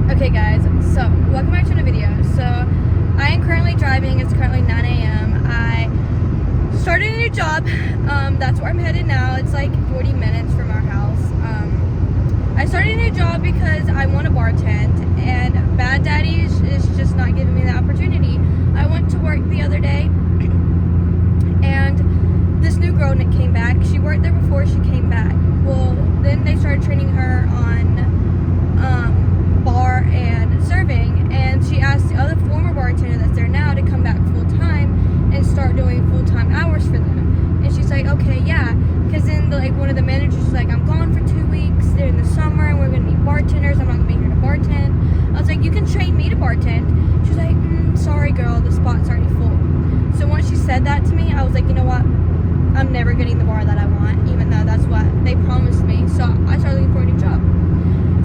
Okay guys, so welcome back to another video. So I am currently driving. It's currently 9 a.m. I started a new job. That's where I'm headed now. It's like 40 minutes from our house. I started a new job because I want to bartend, and Bad Daddies is just not giving me the opportunity. I went to work the other day, and this new girl came back. She worked there before she came back. Well, then they started training her on bar and serving, and she asked the other former bartender that's there now to come back full-time and start doing full-time hours for them. And she's like, okay, yeah, because then one of the managers was like, I'm gone for 2 weeks during the summer and we're going to need bartenders. I'm not going to be here to bartend. I was like, you can train me to bartend. She's like, sorry girl, the spot's already full. So once she said that to me, I was like, you know what, I'm never getting the bar that I want, even though that's what they promised me. So I started looking for a new job.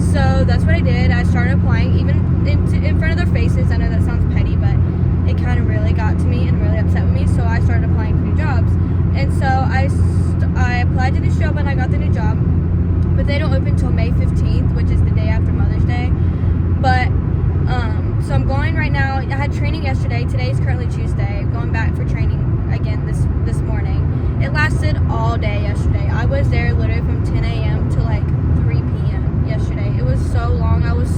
So that's what I did. I started applying even in front of their faces. I know that sounds petty, but it kind of really got to me and really upset with me. So I started applying for new jobs. And so I applied to this job and I got the new job. But they don't open until May 15th, which is the day after Mother's Day. But, so I'm going right now. I had training yesterday. Today is currently Tuesday. I'm going back for training again this morning. It lasted all day yesterday. I was there literally from 10 a.m. to like 3 p.m. yesterday. It was so long. I was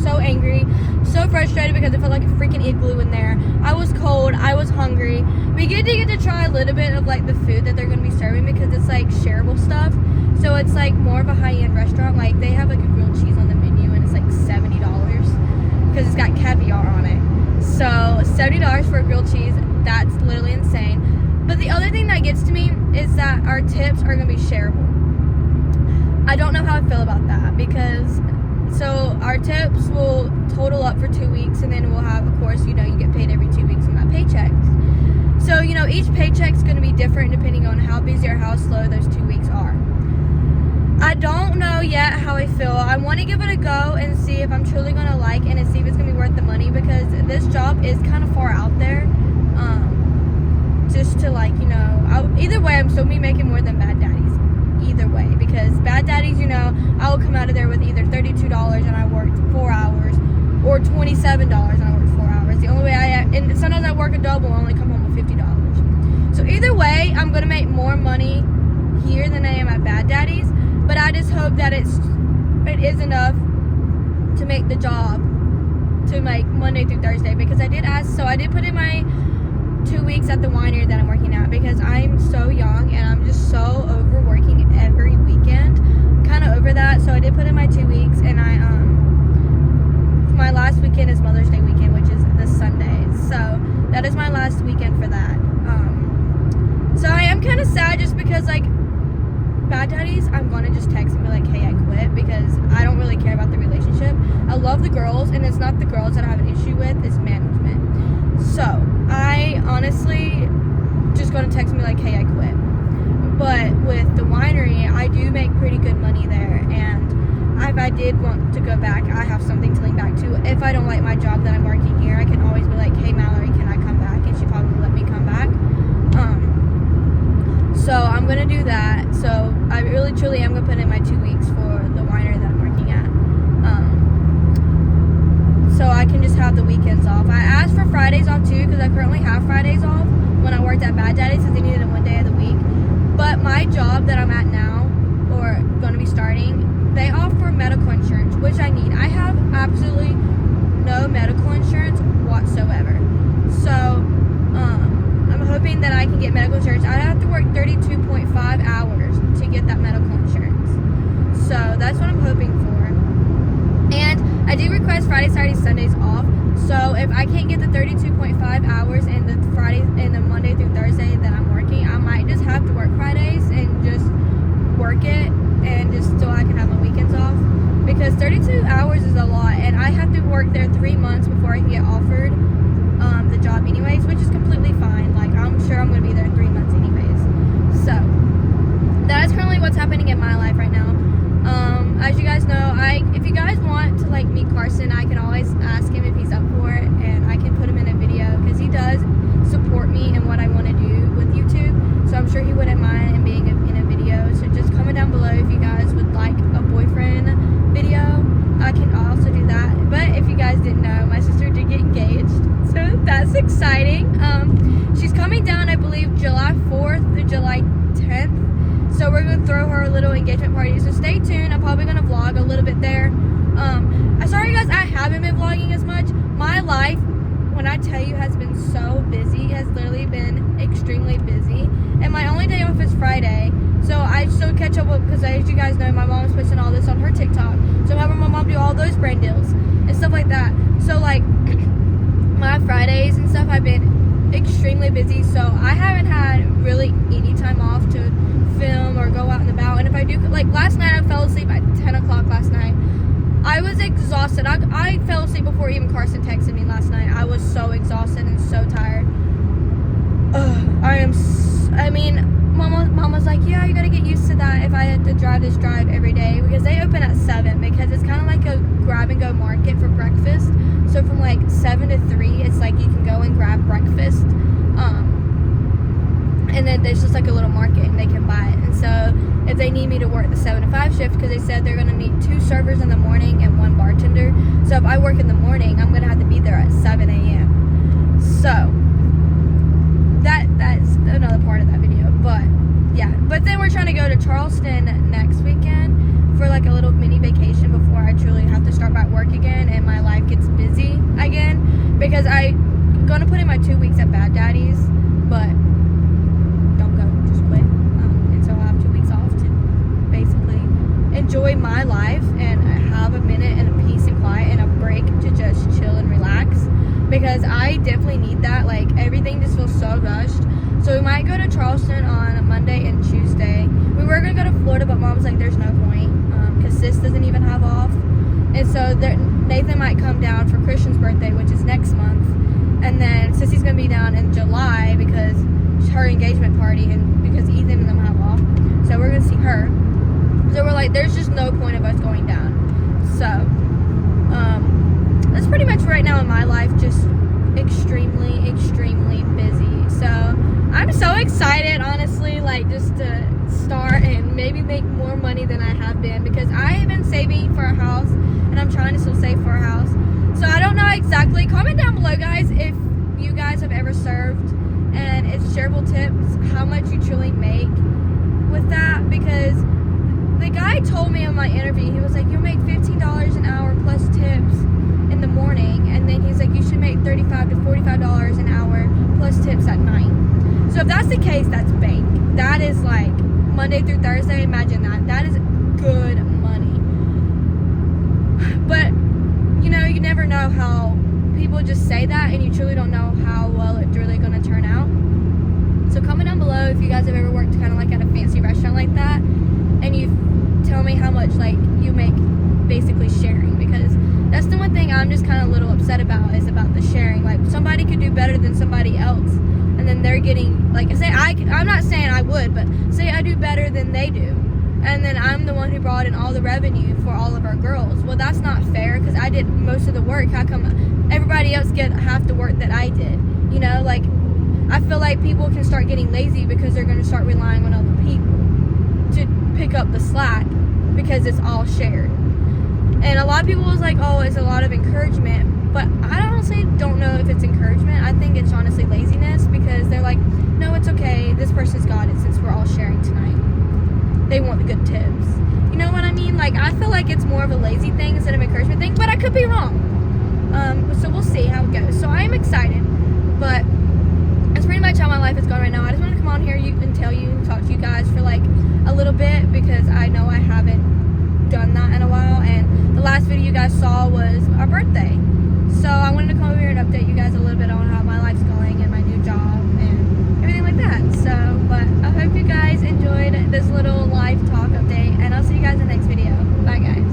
so angry, so frustrated because it felt like a freaking igloo in there. I was cold. I was hungry. We get to try a little bit of like the food that they're going to be serving because it's like shareable stuff. So it's like more of a high-end restaurant. Like they have like a grilled cheese on the menu and it's like $70 because it's got caviar on it. So $70 for a grilled cheese, that's literally insane. But the other thing that gets to me is that our tips are going to be shareable. I don't know how I feel about that because so our tips will total up for 2 weeks, and then we'll have, of course, you get paid every 2 weeks on that paycheck. So, each paycheck's going to be different depending on how busy or how slow those 2 weeks are. I don't know yet how I feel. I want to give it a go and see if I'm truly going to like it and see if it's going to be worth the money because this job is kind of far out there. Just to either way, I'm still going to be making more than Bad Daddies. Either way, because Bad Daddies, I will come out of there with either $32 and I worked 4 hours, or $27 and I worked 4 hours. The only way and sometimes I work a double, I only come home with $50. So either way, I'm gonna make more money here than I am at Bad Daddies. But I just hope that it is enough to make the job to make Monday through Thursday, because I did ask. So I did put in my 2 weeks at the winery that I'm working at because I'm so young and I'm just so over working every weekend. Kind of over that. So I did put in my 2 weeks, and my last weekend is Mother's Day weekend, which is this Sunday. So that is my last weekend for that. So I am kind of sad just because Bad Daddies, I'm going to just text and be like, hey, I quit, because I don't really care about the relationship. I love the girls, and it's not the girls that I have an issue with, it's management. So I honestly just going to text me like, hey, I quit. But with the winery, I do make pretty good money there, and if I did want to go back, I have something to lean back to. If I don't like my job that I'm working here, I can always be like, hey, Mallory, can I come back? And she probably will let me come back. So I'm going to do that. So I really, truly am going to put in my 2 weeks for the winery that I'm working at. So I can just have the weekends off. I asked for Fridays off too, because I currently have Fridays off when I worked at Bad Daddies, because they needed it 1 day of the week. But my job that I'm at now, or going to be starting, they offer medical insurance, which I need. I have absolutely no medical insurance whatsoever. So I'm hoping that I can get medical insurance. I have to work 32.5 hours to get that medical insurance. So that's what I'm hoping for. And I do request Friday, Saturday, Sundays off. So if I can't get the 32.5 hours in the Monday through Thursday that I'm working, I might just have to work Fridays and just work it, and just so I can have my weekends off. Because 32 hours is a lot, and I have to work there 3 months before I can get offered the job anyways, which is completely fine. I'm sure I'm going to be there 3 months anyways. So that is currently what's happening in my life right now. As you guys know, if you guys want to meet Carson, I can always ask him if he's up for it, and I can put him in a video, because he does support me in what I want to do with YouTube. So I'm sure he wouldn't mind in being in a video. So just comment down below if you guys would like a boyfriend video. I can also do that. exciting. She's coming down, I believe, July 4th through July 10th. So we're going to throw her a little engagement party. So stay tuned. I'm probably going to vlog a little bit there. I'm sorry, guys, I haven't been vlogging as much. My life, when I tell you, has been so busy. It has literally been extremely busy. And my only day off is Friday. So I still catch up with, because as you guys know, my mom's posting all this on her TikTok. So I'm having my mom do all those brand deals and stuff like that. So like my Fridays and stuff, I've been extremely busy. So I haven't had really any time off to film or go out and about. And if I do, like last night, I fell asleep at 10 o'clock last night. I was exhausted. I fell asleep before even Carson texted me last night. I was so exhausted and so tired. Mom was like, yeah, you gotta get used to that if I had to drive this drive every day, because they open at 7, because it's kind of like a grab and go market for breakfast. So from like 7 to 3, it's like you can go and grab breakfast, and then there's just like a little market and they can buy it. And so if they need me to work the 7 to 5 shift, because they said they're gonna need 2 servers in the morning and 1 bartender, so if I work in the morning, I'm gonna have to be there at 7 a.m. So that's another part of that video. But yeah, but then we're trying to go to Charleston next weekend for like a little mini vacation before I truly have to start back work again and my life gets busy again, because I'm gonna put in my 2 weeks at Bad Daddies, but don't go, just quit. And so I'll have 2 weeks off to basically enjoy my life and have a minute and a peace and quiet and a break to just chill and relax, because I definitely need that. Like everything just feels so rushed. So we might go to Charleston on Monday and Tuesday. We were gonna go to Florida, but Mom's like, there's no point, because Sis doesn't even have off. And so Nathan might come down for Christian's birthday, which is next month. And then Sissy's gonna be down in July because it's her engagement party, and because Ethan and them have off. So we're gonna see her. So we're like, there's just no point of us going down. So that's pretty much right now in my life, just extremely busy. So I'm so excited, honestly, like just to start and maybe make more money than I have been, because I have been saving for a house and I'm trying to still save for a house. So I don't know exactly. Comment down below, guys, if you guys have ever served and it's shareable tips, how much you truly make with that, because the guy told me in my interview, he was like, you'll make $15 an hour plus tips in the morning, and then he's like, you should make $35 to $45 an hour plus tips at night. So if that's the case, that's bank. That is like Monday through Thursday. Imagine that. That is good money. But you know, you never know how people just say that, and you truly don't know how well it's really going to turn out. So comment down below if you guys have ever worked kind of like at a fancy restaurant like that, and you tell me how much like you make basically sharing, because that's the one thing I'm just kind of a little upset about, is about the sharing. Like somebody could do better than somebody else, and then they're getting, like, say I'm not saying I would, but say I do better than they do, and then I'm the one who brought in all the revenue for all of our girls. Well, that's not fair, because I did most of the work. How come everybody else get half the work that I did? You know, like I feel like people can start getting lazy because they're going to start relying on other people to pick up the slack, because it's all shared. And a lot of people was like, oh, it's a lot of encouragement, but I honestly don't know if it's encouragement. I think it's honestly laziness, because they're like, no, it's okay, this person's got it since we're all sharing tonight. They want the good tips. You know what I mean? Like, I feel like it's more of a lazy thing instead of encouragement thing, but I could be wrong. So we'll see how it goes. So I am excited, but that's pretty much how my life is going right now. I just wanted to come on here and tell you and talk to you guys for like a little bit, because I know I haven't done that in a while, and the last video you guys saw was our birthday. So I wanted to come over here and update you guys a little bit on how my life's going and my new job and everything like that. So, but I hope you guys enjoyed this little life talk update, and I'll see you guys in the next video. Bye, guys.